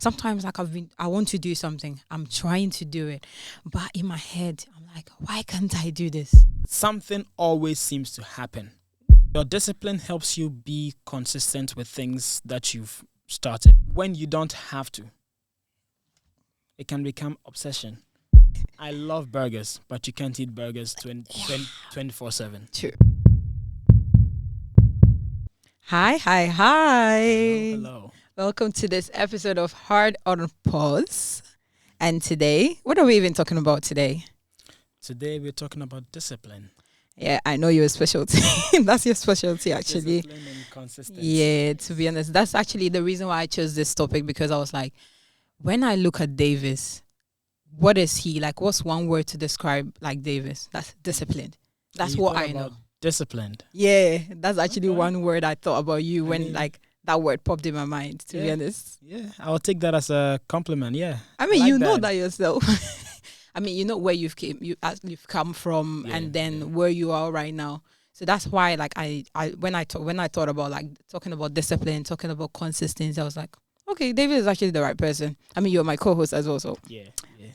sometimes like I want to do something. I'm trying to do it. But in my head, I'm like, why can't I do this? Something always seems to happen. Your discipline helps you be consistent with things that you've started. When you don't have to, it can become obsession. I love burgers, but you can't eat burgers 24/7. True. Hi. Hello. Welcome to this episode of Heart on Pause. And today, what are we even talking about today? Today we're talking about discipline. Yeah, I know your specialty. That's your specialty, actually. Discipline and consistency. Yeah, to be honest, that's actually the reason why I chose this topic, because I was like, when I look at Davis, what is he like? What's one word to describe like Davis? That's disciplined. That's what I know. Disciplined. Yeah, that's actually one word I thought about you when like that word popped in my mind, to be honest. Yeah, I'll take that as a compliment. Yeah. I mean, you know that yourself. I mean, you know where you've come from, and then where you are right now. So that's why, like, I when I thought about like talking about discipline, talking about consistency, I was like, okay, David is actually the right person. I mean, you're my co-host as well, so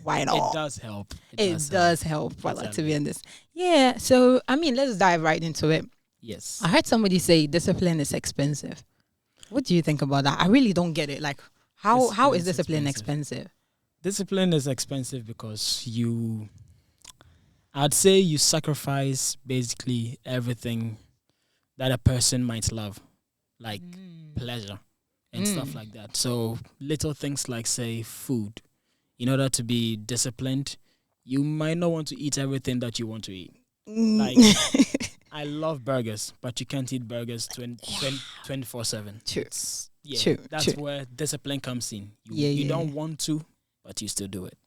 why not? It does help. It does help. But like, to be honest, yeah. So I mean, let's dive right into it. Yes. I heard somebody say discipline is expensive. What do you think about that? I really don't get it. Like, how is discipline expensive? Discipline is expensive because I'd say you sacrifice basically everything that a person might love, like pleasure and stuff like that. So little things like, say, food. In order to be disciplined, you might not want to eat everything that you want to eat. Like, I love burgers, but you can't eat burgers 24/7. True. That's where discipline comes in. You don't want to, but you still do it.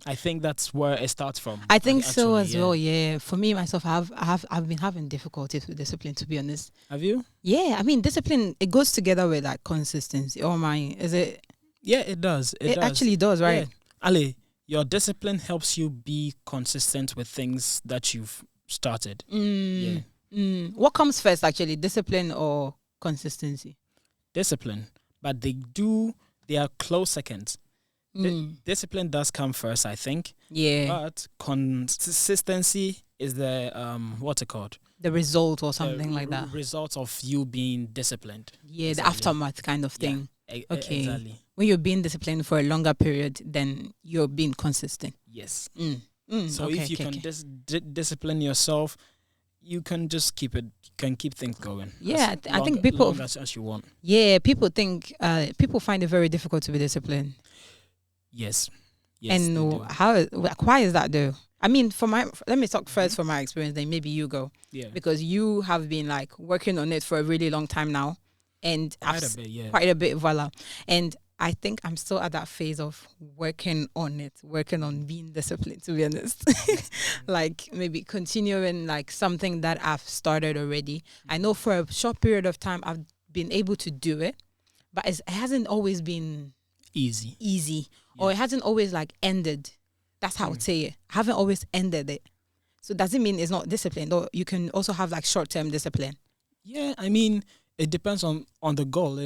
I think that's where it starts from. I think so as well. Yeah, for me myself, I've been having difficulties with discipline, to be honest. Have you? Yeah, I mean, discipline, it goes together with like consistency. Oh my, is it? Yeah, it does. It actually does, right? Yeah. Ali, your discipline helps you be consistent with things that you've started. What comes first, actually, discipline or consistency? Discipline, but they are close seconds. Discipline does come first, I think. Yeah. But consistency is the what's it called? The result or something like that. Result of you being disciplined. Yeah, the aftermath kind of thing. Okay. Exactly. When you're being disciplined for a longer period, then you're being consistent. Yes. So if you can discipline yourself, you can just keep things going. Yeah, I think people, long as you want. Yeah, people think people find it very difficult to be disciplined. Yes. And why is that though? I mean, let me talk first from my experience, then maybe you go. Yeah. Because you have been like working on it for a really long time now, and quite a bit, voila. And I think I'm still at that phase of working on being disciplined, to be honest. Like maybe continuing like something that I've started already. I know for a short period of time I've been able to do it, but it hasn't always been easy. Or it hasn't always like ended. That's how I would say it. I haven't always ended it. So does it mean it's not disciplined? Or you can also have like short-term discipline? Yeah, I mean, it depends on the goal,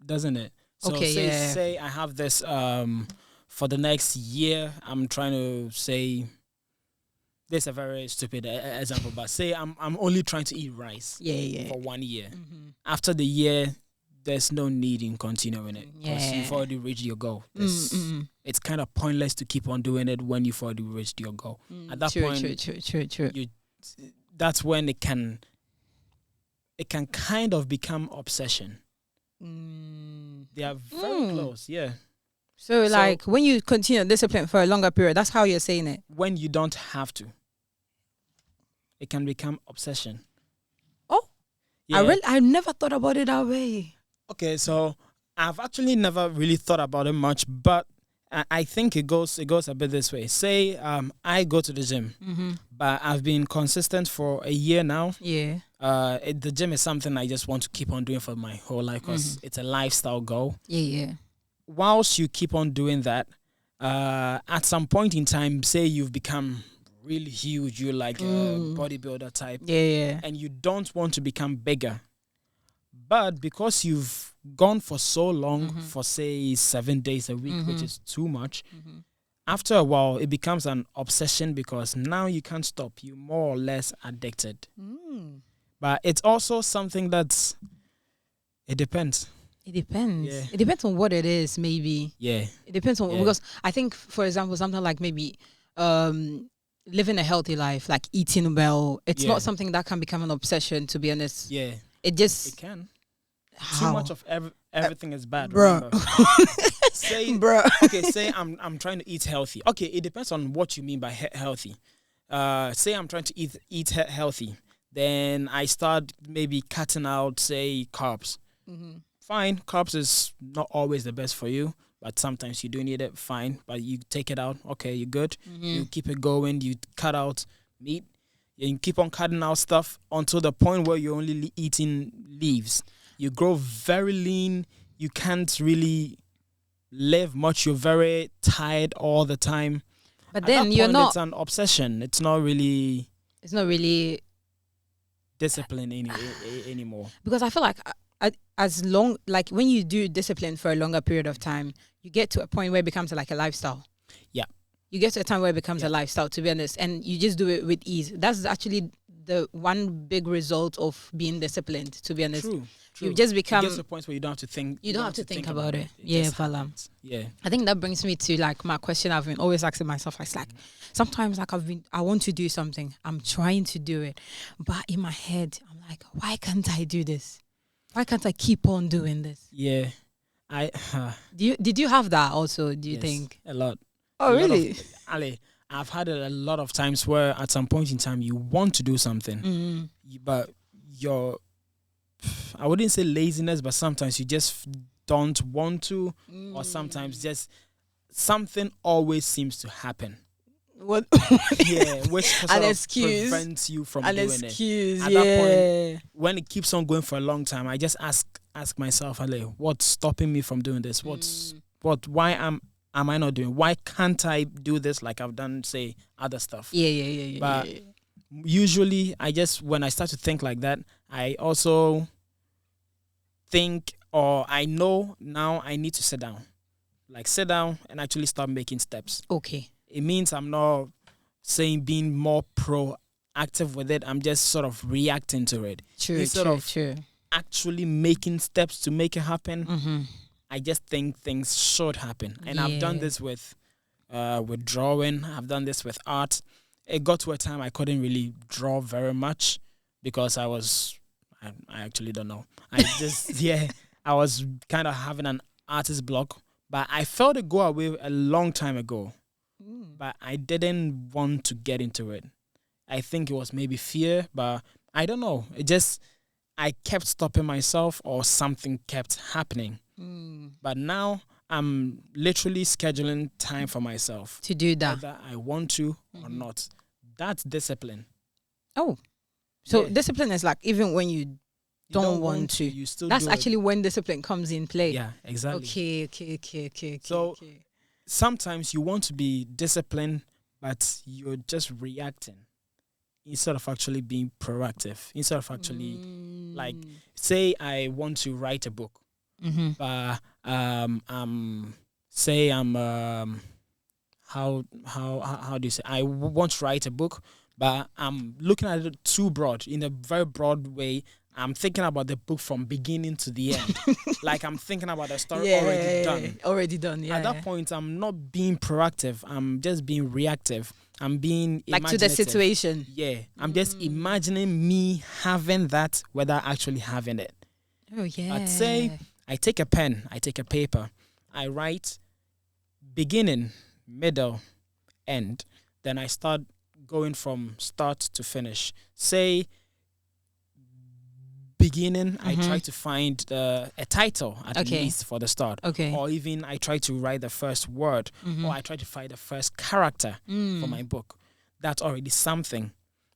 doesn't it? So say I have this for the next year, I'm trying to say, this is a very stupid example, but say I'm only trying to eat rice for 1 year. After the year, there's no need in continuing it because you've already reached your goal. It's kind of pointless to keep on doing it when you've already reached your goal. At that point, true. That's when it can kind of become obsession. They are very close, yeah. So like when you continue discipline for a longer period, that's how you're saying it. When you don't have to, it can become obsession. Oh, yeah. I never thought about it that way. Okay, so I've actually never really thought about it much, but I think it goes a bit this way. Say I go to the gym, but I've been consistent for a year now. Yeah. The gym is something I just want to keep on doing for my whole life because it's a lifestyle goal. Yeah. Whilst you keep on doing that, at some point in time, say you've become really huge, you're like a bodybuilder type. Yeah. And you don't want to become bigger, But because you've gone for so long, for say 7 days a week, which is too much, after a while, it becomes an obsession because now you can't stop. You're more or less addicted. But it's also something that's, it depends. It depends. Yeah. It depends on what it is, maybe. Yeah. It depends on, because I think, for example, something like maybe living a healthy life, like eating well, it's not something that can become an obsession, to be honest. Yeah. It just... It can. How? Too much of everything is bad, bro. Say I'm trying to eat healthy. Okay, it depends on what you mean by healthy. Say I'm trying to eat healthy. Then I start maybe cutting out, say, carbs. Fine, carbs is not always the best for you, but sometimes you do need it, fine. But you take it out, okay, you're good. You keep it going, you cut out meat. You keep on cutting out stuff until the point where you're only eating leaves. You grow very lean. You can't really live much. You're very tired all the time. But then you're not... It's an obsession. It's not really... It's not really... discipline anymore. Because I feel like as long... Like when you do discipline for a longer period of time, you get to a point where it becomes like a lifestyle. Yeah. You get to a time where it becomes a lifestyle, to be honest. And you just do it with ease. That's actually the one big result of being disciplined, to be honest. True. You just become... It gets to a point where you don't have to think. You don't have to think about it. Yeah, Vala. Yeah. I think that brings me to like my question I've been always asking myself. It's like sometimes like I want to do something. I'm trying to do it. But in my head, I'm like, why can't I do this? Why can't I keep on doing this? Yeah. Did you have that also, do you think? A lot. Oh, really? Ali, I've had it a lot of times where at some point in time you want to do something, but I wouldn't say laziness, but sometimes you just don't want to, or sometimes just something always seems to happen. What? Yeah, which sort of prevents you from doing it. At that point, when it keeps on going for a long time, I just ask myself, Ali, what's stopping me from doing this? Why am I not doing? Why can't I do this like I've done, say, other stuff? Yeah. But usually, when I start to think like that, I also think, or I know now I need to sit down. Like sit down and actually start making steps. Okay. It means I'm not saying being more proactive with it. I'm just sort of reacting to it. True. Actually making steps to make it happen. I just think things should happen. And I've done this with drawing. I've done this with art. It got to a time I couldn't really draw very much because I actually don't know. I was kind of having an artist block. But I felt it go away a long time ago. But I didn't want to get into it. I think it was maybe fear, but I don't know. I kept stopping myself or something kept happening. But now I'm literally scheduling time for myself. To do that. Whether I want to or not. That's discipline. Oh. So discipline is like even when you don't want to. You still That's do actually when discipline comes in play. Yeah, exactly. Okay. So sometimes you want to be disciplined, but you're just reacting instead of actually being proactive. Instead of actually, like, say I want to write a book, but say I'm how do you say? I want to write a book, but I'm looking at it too broad, in a very broad way. I'm thinking about the book from beginning to the end. Like I'm thinking about the story already done. Yeah. At that point, I'm not being proactive. I'm just being reactive. I'm being like to the situation. Yeah. I'm just imagining me having that without actually having it. Oh, yeah. But say I take a pen, I take a paper, I write beginning, middle, end. Then I start going from start to finish. Say beginning, I try to find a title at least for the start. Okay. Or even I try to write the first word. Or I try to find the first character for my book. That's already something.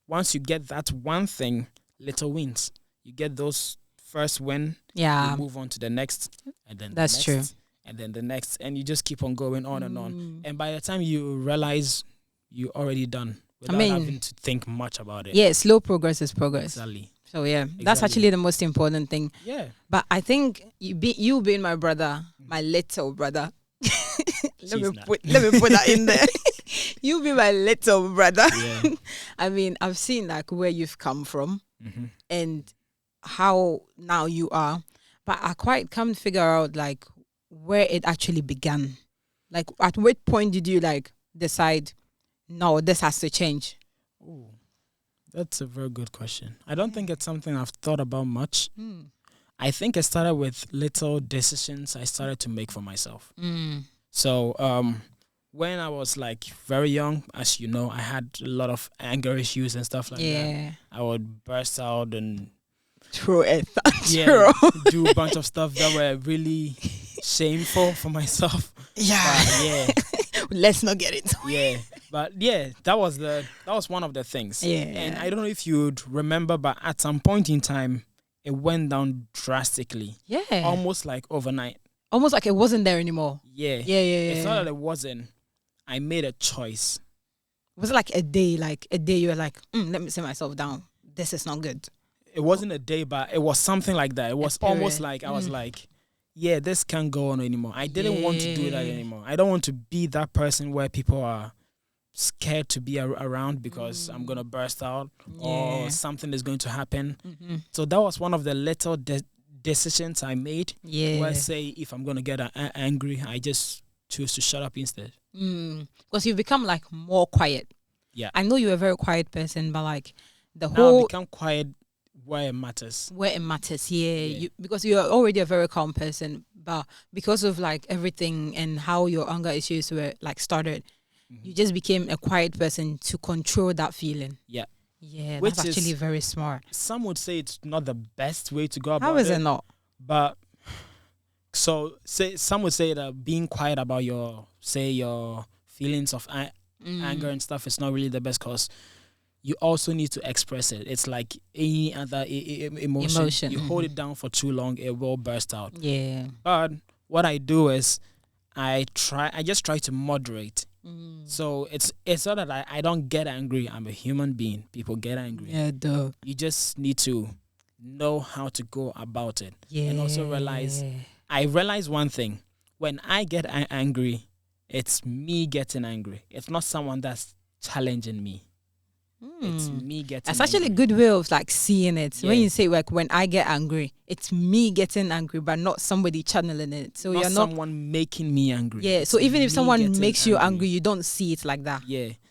Once you get that one thing, little wins. You get those first win. Yeah. You move on to the next. And then that's the next, true. And then the next. And you just keep on going on and on. And by the time you realize you're already done. Without having to think much about it. Yeah, slow progress is progress. Exactly. So that's actually the most important thing. Yeah. But I think you being my brother, my little brother. let me put that in there. You be my little brother. Yeah. I mean, I've seen like where you've come from and how now you are, but I quite can't figure out like where it actually began. Like, at what point did you like decide, no, this has to change? Oh, that's a very good question. I don't think it's something I've thought about much. I think it started with little decisions I started to make for myself. So when I was like very young, as you know, I had a lot of anger issues and stuff like that. I would burst out and do a bunch of stuff that were really shameful for myself. Let's not get into it. But that was one of the things. And I don't know if you'd remember, but at some point in time it went down drastically. Almost like overnight. Almost like it wasn't there anymore. It's not that it wasn't. I made a choice. Was it like a day you were like, let me sit myself down. This is not good. It wasn't a day, but it was something like that. It was almost like I was like, this can't go on anymore. I didn't want to do that anymore. I don't want to be that person where people are scared to be around because I'm going to burst out or something is going to happen. So that was one of the little decisions I made. Where, say, if I'm going to get angry, I just choose to shut up instead. Because you've become like more quiet. I know you're a very quiet person, but like now I've become quiet where it matters. Because you're already a very calm person, but because of like everything and how your anger issues were like started, you just became a quiet person to control that feeling. Which that's actually very smart. Some would say it's not the best way to go about it. How is it not? But some would say that being quiet about your feelings of anger and stuff is not really the best, because you also need to express it. It's like any other emotion. You hold it down for too long, it will burst out. But what I do is I just try to moderate. So it's not that I don't get angry. I'm a human being. People get angry. You just need to know how to go about it. And also I realize one thing. When I get angry, it's me getting angry. It's not someone that's challenging me. It's me getting That's actually a good way of like seeing it. When you say like, when I get angry, it's me getting angry, but not somebody channeling it. So you're not someone making me angry. So even if someone makes you angry, you don't see it like that.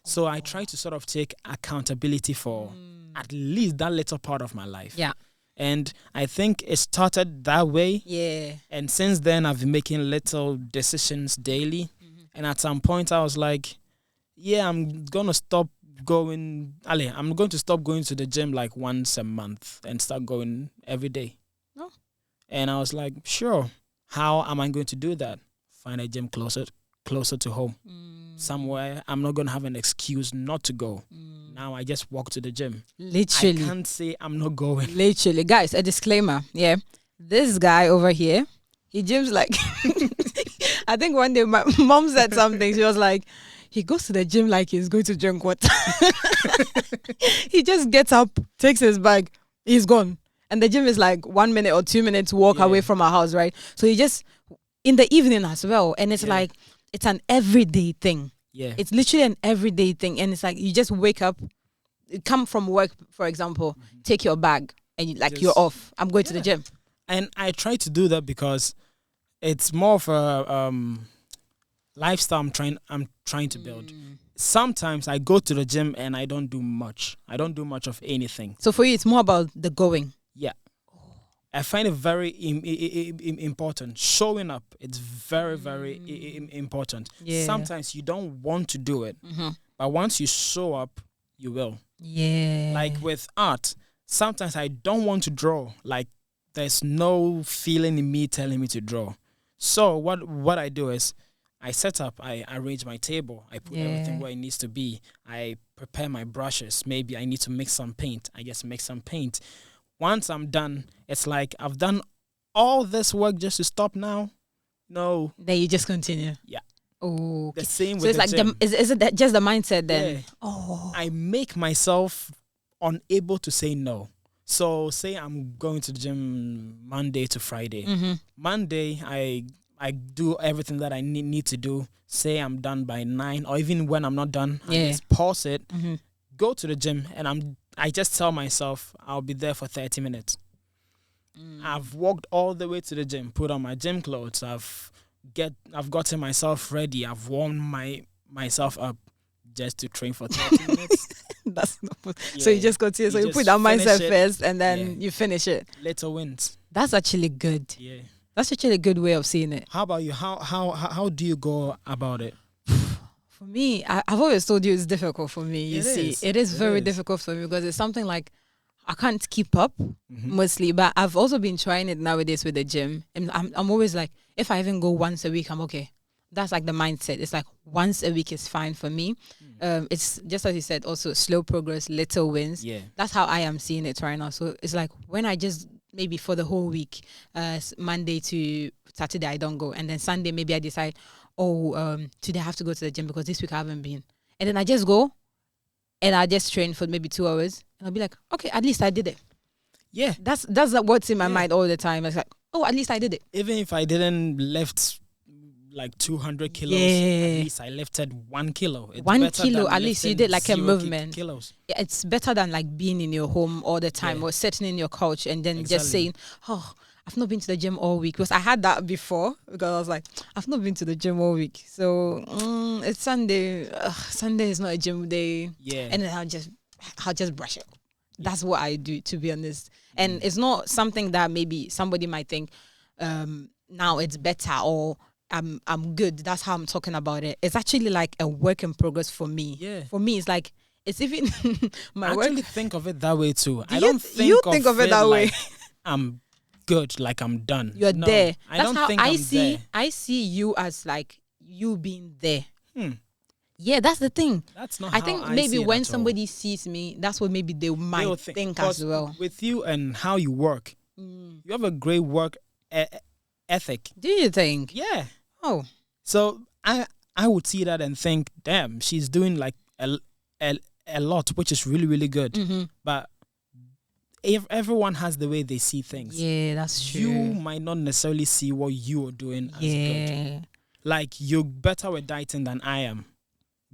So I try to sort of take accountability for at least that little part of my life. And I think it started that way. And since then I've been making little decisions daily. And at some point I was like, I'm going to stop going to the gym like once a month and start going every day. And I was like, sure, how am I going to do that? Find a gym closer to home, somewhere I'm not going to have an excuse not to go. Now I just walk to the gym. Literally, I can't say I'm not going. Literally, guys, a disclaimer. This guy over here, he gyms like I think one day my mom said something. She was like, he goes to the gym like he's going to drink water. He just gets up, takes his bag, he's gone. And the gym is like 1 minute or 2 minutes walk away from our house, right? So he just, in the evening as well. And it's like, it's an everyday thing. It's literally an everyday thing. And it's like, you just wake up, come from work, for example, take your bag and you're off. I'm going to the gym. And I try to do that because it's more of a lifestyle I'm trying to build. Sometimes I go to the gym and I don't do much. I don't do much of anything. So for you, it's more about the going. I find it very important. Showing up, it's very, very important. Sometimes you don't want to do it, but once you show up, you will. Like with art, sometimes I don't want to draw. Like there's no feeling in me telling me to draw. So what I do is I set up, I arrange my table, I put everything where it needs to be. I prepare my brushes. Maybe I need to mix some paint. I just mix some paint. Once I'm done, it's like I've done all this work just to stop now. No. Then you just continue. Oh, the same with the gym. So it's like, is it just the mindset then? I make myself unable to say no. So say I'm going to the gym Monday to Friday. Monday, I do everything that I need to do. Say I'm done by 9, or even when I'm not done, I just pause it, go to the gym, and I just tell myself I'll be there for 30 minutes. I've walked all the way to the gym, put on my gym clothes. I've gotten myself ready. I've warmed myself up just to train for 30 minutes. That's not so you just continue. So you put that mindset first, and then you finish it. Little wins. That's actually good. Yeah, that's actually a good way of seeing it. How about you? How do you go about it? For me, I've always told you it's difficult for me. It is very difficult for me because it's something like I can't keep up mostly. But I've also been trying it nowadays with the gym, and I'm always like, if I even go once a week, I'm okay. That's like the mindset. It's like once a week is fine for me. It's just as you said, also slow progress, little wins. Yeah, that's how I am seeing it right now. So it's like when I just maybe for the whole week, Monday to Saturday I don't go, and then Sunday maybe I decide, today I have to go to the gym because this week I haven't been, and then I just go, and I just train for maybe 2 hours, and I'll be like, okay, at least I did it. Yeah, that's what's in my mind all the time. It's like, at least I did it. Even if I didn't lift like 200 kilos, at least I lifted 1 kilo. It's 1 kilo, at least you did like a movement. Kilos. Yeah, it's better than like being in your home all the time or sitting in your couch and then just saying, I've not been to the gym all week. Because I had that before, because I was like, I've not been to the gym all week. So it's Sunday. Sunday is not a gym day. Yeah. And then I'll just brush it. That's what I do, to be honest. And it's not something that maybe somebody might think now it's better or I'm good. That's how I'm talking about it. It's actually like a work in progress for me. Yeah. For me, it's like it's even my work. I actually think of it that way too. I don't think of it that way. Like I'm good, like I'm done. You're there. I don't think I'm there. I see you as like you being there. Yeah, that's the thing. That's not. I think maybe when somebody sees me, that's what maybe they might think as well. With you and how you work, you have a great work ethic. Do you think? Yeah. Oh. So I would see that and think, damn, she's doing like a lot, which is really, really good. But if everyone has the way they see things. Yeah, that's true. You might not necessarily see what you are doing as good. Like, you're better with dieting than I am.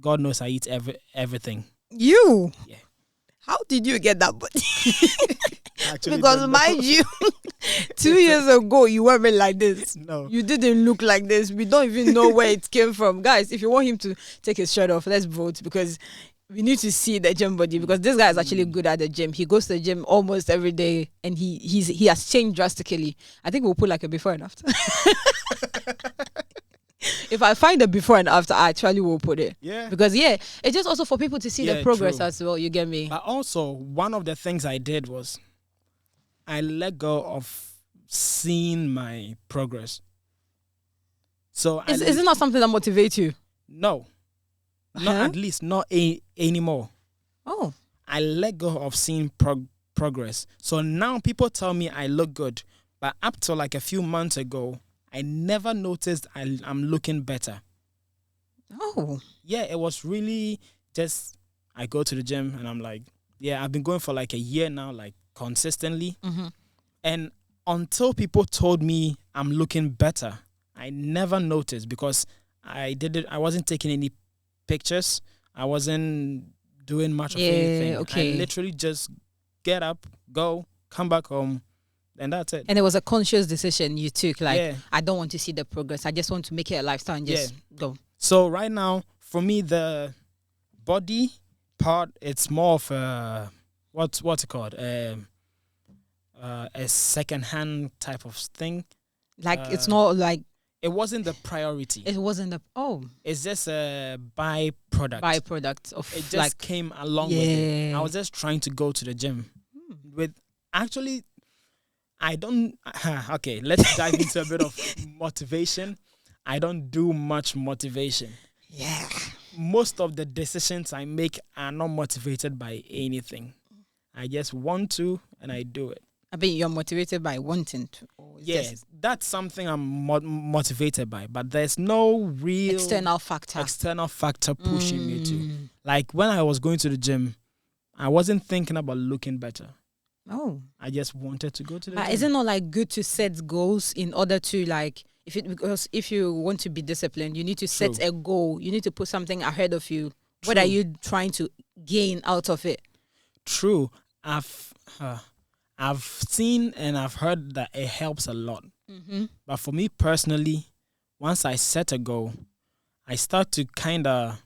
God knows I eat everything. You? Yeah. How did you get that body? Because mind you, 2 years ago, you weren't like this. No. You didn't look like this. We don't even know where it came from. Guys, if you want him to take his shirt off, let's vote, because we need to see the gym body, because this guy is actually good at the gym. He goes to the gym almost every day, and he has changed drastically. I think we'll put like a before and after. If I find a before and after, I actually will put it. Yeah. Because, it's just also for people to see the progress as well. You get me? But also, one of the things I did was I let go of seeing my progress. So is it not something that motivates you? No. Not at least not anymore. Oh. I let go of seeing progress. So now people tell me I look good. But up to like a few months ago, I never noticed I'm looking better. Oh. Yeah, it was really just, I go to the gym and I'm like, I've been going for like a year now, like consistently. And until people told me I'm looking better, I never noticed, because I wasn't taking any pictures. I wasn't doing much of anything. Okay. I literally just get up, go, come back home, and that's it. And it was a conscious decision you took, like, I don't want to see the progress. I just want to make it a lifestyle and just go. So right now, for me, the body part, it's more of a, what's it called? A second-hand type of thing. Like, it's not like... It wasn't the priority. It wasn't the... It's just a byproduct. Byproduct of... It just came along with it. I was just trying to go to the gym. Actually, I don't... Okay, let's dive into a bit of motivation. I don't do much motivation. Yeah. Most of the decisions I make are not motivated by anything. I just want to, and I do it. I mean, you're motivated by wanting to. Yes, that's something I'm motivated by. But there's no real... External factor pushing me to. Like, when I was going to the gym, I wasn't thinking about looking better. Oh. I just wanted to go to the But gym. is it not like good to set goals in order to like, because if you want to be disciplined, you need to set a goal. You need to put something ahead of you. True. What are you trying to gain out of it? True. I've seen and I've heard that it helps a lot. Mm-hmm. But for me personally, once I set a goal, I start to kind of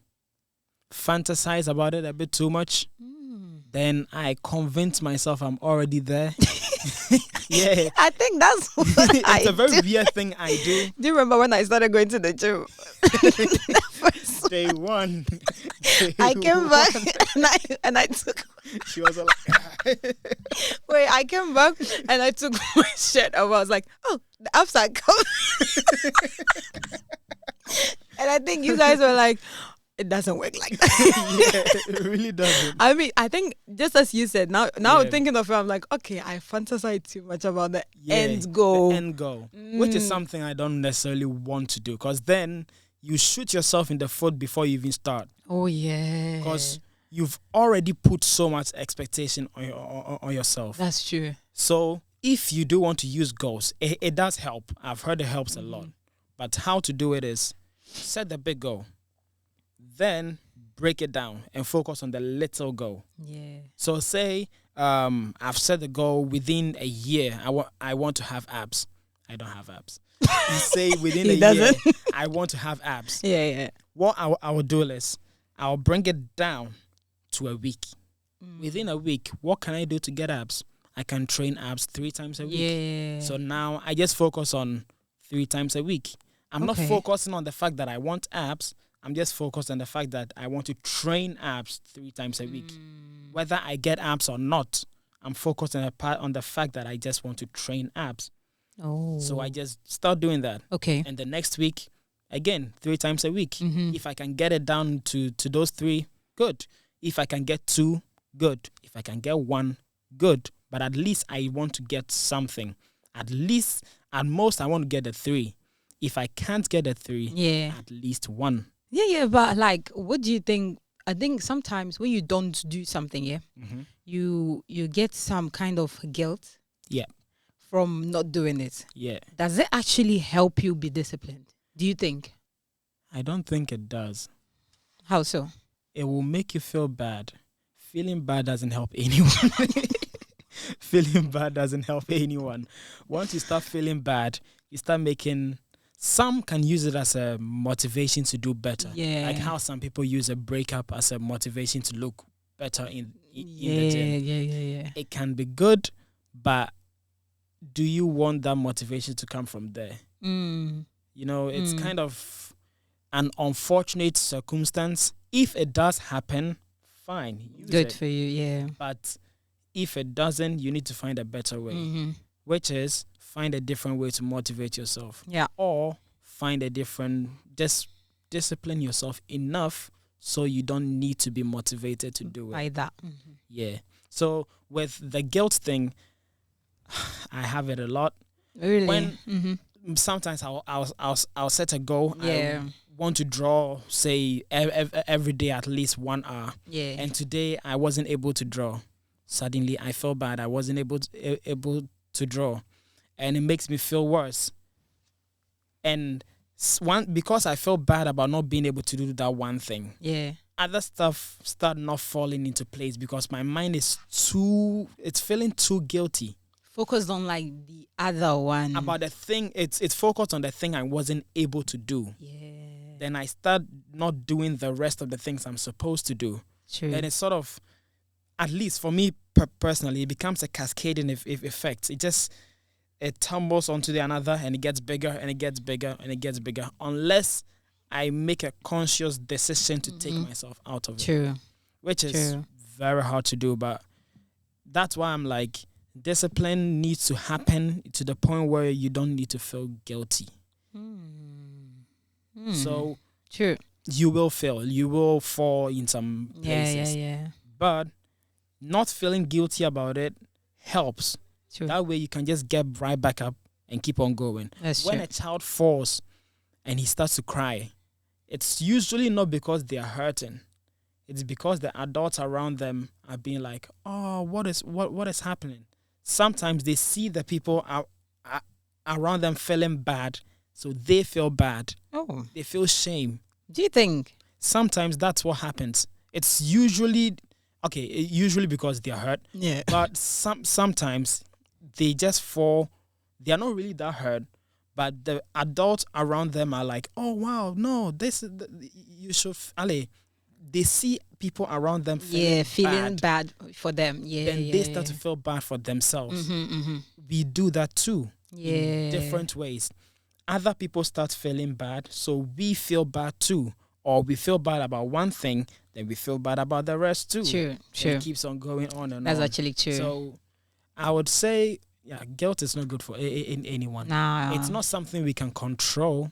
fantasize about it a bit too much. Then I convince myself I'm already there. Yeah. I think that's what it's a very weird thing I do. Do you remember when I started going to the gym? Day one. I came back and I took... She was like... Wait, I came back and I took my shirt off. I was like, oh, the abs are coming. And I think you guys were like, it doesn't work like that. Yeah, it really doesn't. I mean, I think just as you said, now thinking of it, I'm like, okay, I fantasize too much about the end goal. The end goal, which is something I don't necessarily want to do, because then you shoot yourself in the foot before you even start. Oh, yeah. Because you've already put so much expectation on yourself. That's true. So if you do want to use goals, it does help. I've heard it helps a lot. But how to do it is set the big goal. Then break it down and focus on the little goal. Yeah. So say I've set the goal within a year. I want to have abs. I don't have abs. You say within a year, I want to have abs. Yeah. What I will do is I'll bring it down to a week. Within a week, what can I do to get abs? I can train abs 3 times a week. Yeah. So now I just focus on 3 times a week. I'm not focusing on the fact that I want abs. I'm just focused on the fact that I want to train abs 3 times a week. Whether I get abs or not, I'm focused on the fact that I just want to train abs. Oh. So I just start doing that. Okay. And the next week, again, 3 times a week. If I can get it down to those 3, good. If I can get 2, good. If I can get 1, good. But at least I want to get something. At most, I want to get a 3. If I can't get a 3, at least 1. Yeah, but like, what do you think? I think sometimes when you don't do something, you get some kind of guilt. Yeah. From not doing it. Yeah. Does it actually help you be disciplined? Do you think? I don't think it does. How so? It will make you feel bad. Feeling bad doesn't help anyone. Feeling bad doesn't help anyone. Once you start feeling bad, you start making... Some can use it as a motivation to do better. Yeah. Like how some people use a breakup as a motivation to look better in the gym. Yeah. It can be good, but do you want that motivation to come from there? You know, it's kind of an unfortunate circumstance. If it does happen, fine. Good for you, yeah. But if it doesn't, you need to find a better way, which is find a different way to motivate yourself. Yeah. Or find a different, just discipline yourself enough so you don't need to be motivated to do it. Like that. Yeah. So with the guilt thing, I have it a lot. Really? When sometimes I'll set a goal. Yeah. I want to draw, say, every day at least 1 hour. Yeah. And today I wasn't able to draw. Suddenly I felt bad. I wasn't able to draw. And it makes me feel worse. And because I felt bad about not being able to do that one thing. Yeah. Other stuff start not falling into place because my mind is it's feeling too guilty. Focused on like the other one. About the thing, it's focused on the thing I wasn't able to do. Yeah. Then I start not doing the rest of the things I'm supposed to do. True. Then it's sort of, at least for me personally, it becomes a cascading effect. It tumbles onto the another and it gets bigger and it gets bigger and it gets bigger unless I make a conscious decision to take myself out of it. True. Which is very hard to do, but that's why I'm like, discipline needs to happen to the point where you don't need to feel guilty. So true. You will fail. You will fall in some places. Yeah. But not feeling guilty about it helps. True. That way you can just get right back up and keep on going. When a child falls and he starts to cry, it's usually not because they are hurting. it's because the adults around them are being like, oh, what is happening? Sometimes they see the people around them feeling bad, so they feel bad. Oh. They feel shame. Do you think? Sometimes that's what happens. It's usually because they're hurt. Yeah. But sometimes they just fall. They are not really that hurt, but the adults around them are like, oh wow, no, you should. They see people around them feeling bad for them. Then they start to feel bad for themselves. We do that too. In different ways. Other people start feeling bad, so we feel bad too. Or we feel bad about one thing, then we feel bad about the rest too. True. It keeps on going on and on. That's actually true. So I would say, guilt is not good for anyone. Nah. It's not something we can control,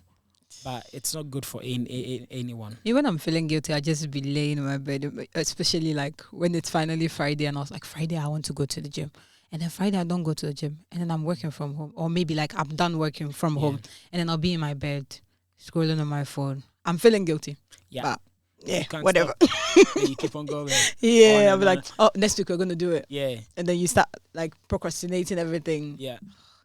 but it's not good for anyone. Even when I'm feeling guilty, I just be laying in my bed, especially like when it's finally Friday and I was like, Friday, I want to go to the gym. And then Friday, I don't go to the gym. And then I'm working from home. Or maybe like I'm done working from home. And then I'll be in my bed, scrolling on my phone. I'm feeling guilty. Yeah. But whatever. You keep on going. I'll be like, oh, next week we're going to do it. Yeah. And then you start like procrastinating everything. Yeah.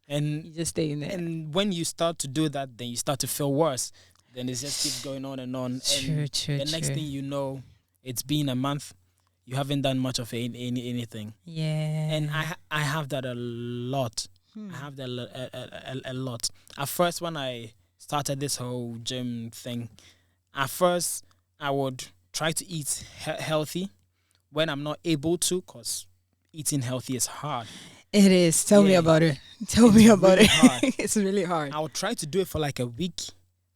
And you just stay in there. And when you start to do that, then you start to feel worse. Then it just keeps going on and on. True. The next thing you know, it's been a month. You haven't done much of anything. Yeah. And I have that a lot. I have that a lot. At first, when I started this whole gym thing, at first, I would try to eat healthy when I'm not able to, because eating healthy is hard. It is. Tell me about it. Tell me about really it. Hard. It's really hard. I would try to do it for like a week.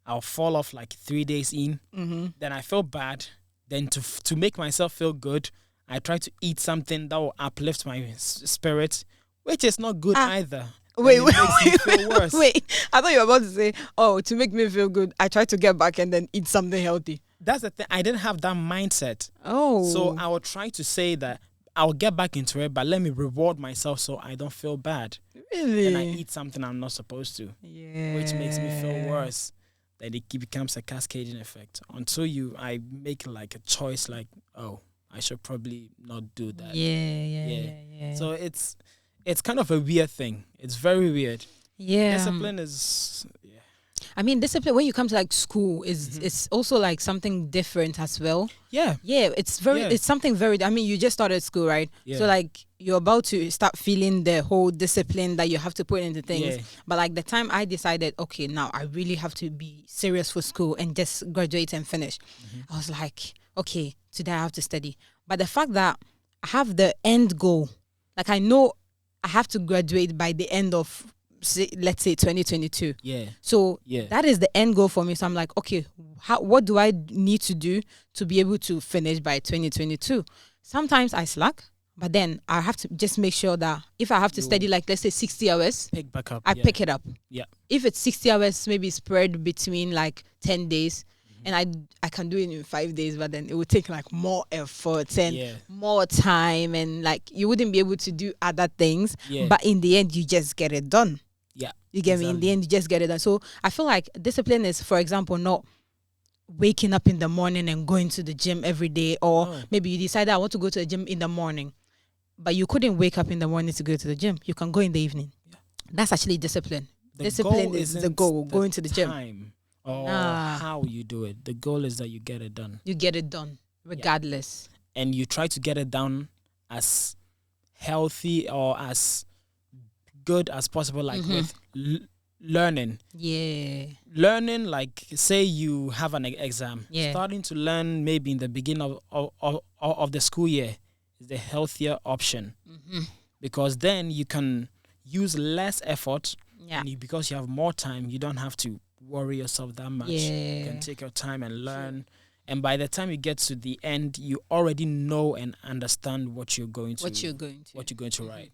I'll fall off like 3 days in. Then I feel bad. Then to make myself feel good, I try to eat something that will uplift my spirit, which is not good either. Wait. Feel worse. Wait, I thought you were about to say, oh, to make me feel good, I try to get back and then eat something healthy. That's the thing. I didn't have that mindset. Oh. So I would try to say that I'll get back into it, but let me reward myself so I don't feel bad. Really? And I eat something I'm not supposed to. Yeah. Which makes me feel worse. Then it becomes a cascading effect until I make like a choice like, oh, I should probably not do that. Yeah. So it's kind of a weird thing. It's very weird. Yeah. Discipline is... I mean, discipline, when you come to like school, it's also like something different as well. Yeah. Yeah, it's something very, I mean, you just started school, right? Yeah. So like you're about to start feeling the whole discipline that you have to put into things. Yeah. But like the time I decided, okay, now I really have to be serious for school and just graduate and finish. I was like, okay, today I have to study. But the fact that I have the end goal, like I know I have to graduate by the end of, let's say 2022. Yeah. So that is the end goal for me. So I'm like, okay, what do I need to do to be able to finish by 2022? Sometimes I slack, but then I have to just make sure that if I have to study like, let's say 60 hours, pick back up. I pick it up. Yeah. If it's 60 hours, maybe spread between like 10 days, and I can do it in 5 days, but then it would take like more effort and more time, and like you wouldn't be able to do other things. Yeah. But in the end, you just get it done. Yeah. You get me? In the end, you just get it done. So I feel like discipline is, for example, not waking up in the morning and going to the gym every day, or maybe you decided I want to go to the gym in the morning, but you couldn't wake up in the morning to go to the gym. You can go in the evening. Yeah. That's actually discipline. Discipline is the goal, going to the gym. Or how you do it. The goal is that you get it done. You get it done, regardless. Yeah. And you try to get it done as healthy or as good as possible, like with learning. Yeah. Learning, like say you have an exam. Yeah. Starting to learn maybe in the beginning of the school year is the healthier option. Because then you can use less effort. Yeah. And because you have more time, you don't have to worry yourself that much. Yeah. You can take your time and learn. Sure. And by the time you get to the end, you already know and understand what you're going to write.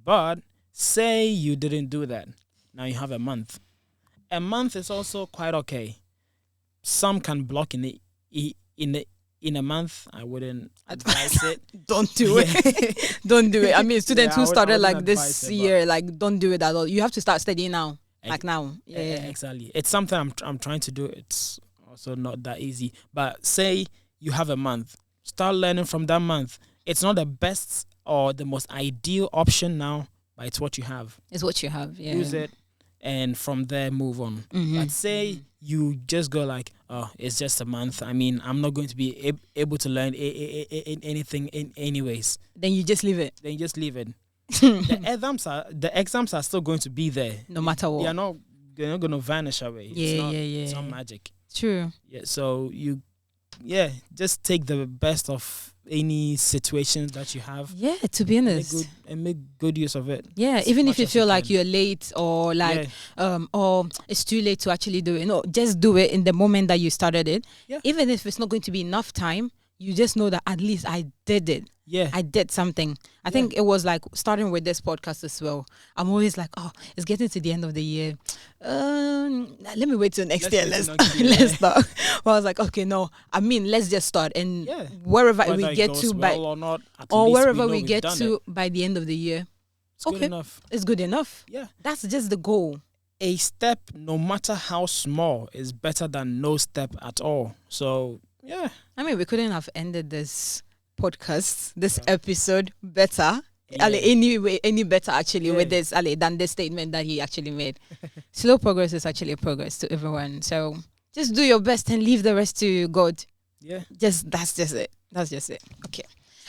But say you didn't do that. Now you have a month. A month is also quite okay. Some can block in a month. I wouldn't advise it. Don't do it. Don't do it. I mean, students who started like this year, like don't do it at all. You have to start studying now. Like now. Yeah. Exactly. It's something I'm trying to do. It's also not that easy. But say you have a month. Start learning from that month. It's not the best or the most ideal option now, but it's what you have. It's what you have, yeah. Use it, and from there, move on. But say you just go like, oh, it's just a month. I mean, I'm not going to be able to learn anything anyways. Then you just leave it. The exams are still going to be there. No matter what. They're not going to vanish away. It's not magic. True. Yeah, so just take the best of any situation that you have. Yeah, to be honest. Make good use of it. Yeah, even if you feel like you're late or like or it's too late to actually do it. No, just do it in the moment that you started it. Yeah. Even if it's not going to be enough time, you just know that at least I did it. Yeah. I did something. I think it was like starting with this podcast as well. I'm always like, oh, it's getting to the end of the year. Let me wait till next year. Let's start. But I was like, okay, no. I mean, let's just start. And wherever we get to by wherever we get to by the end of the year. It's good enough. It's good enough. Yeah. That's just the goal. A step, no matter how small, is better than no step at all. So, yeah. I mean, we couldn't have ended this podcast, this episode better. Any better actually with this than this statement that he actually made. Slow progress is actually a progress to everyone. So just do your best and leave the rest to God. Yeah. That's just it. Okay.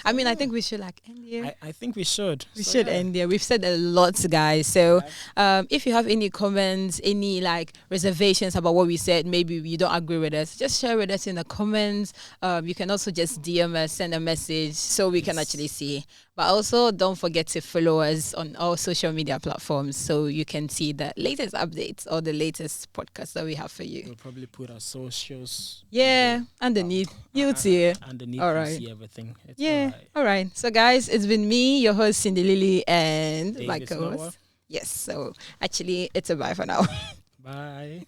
I mean, I think we should end here. I think we should. We should end here. We've said a lot, guys. So if you have any comments, any reservations about what we said, maybe you don't agree with us, just share with us in the comments. You can also just DM us, send a message so we can actually see. But also don't forget to follow us on all social media platforms so you can see the latest updates or the latest podcasts that we have for you. We'll probably put our socials. Yeah, underneath. You'll see it. Underneath, all right. You see everything. It's all right. So, guys, it's been me, your host, Cindy Lilly, and my co-host. Yes. So, actually, it's a bye for now. Bye.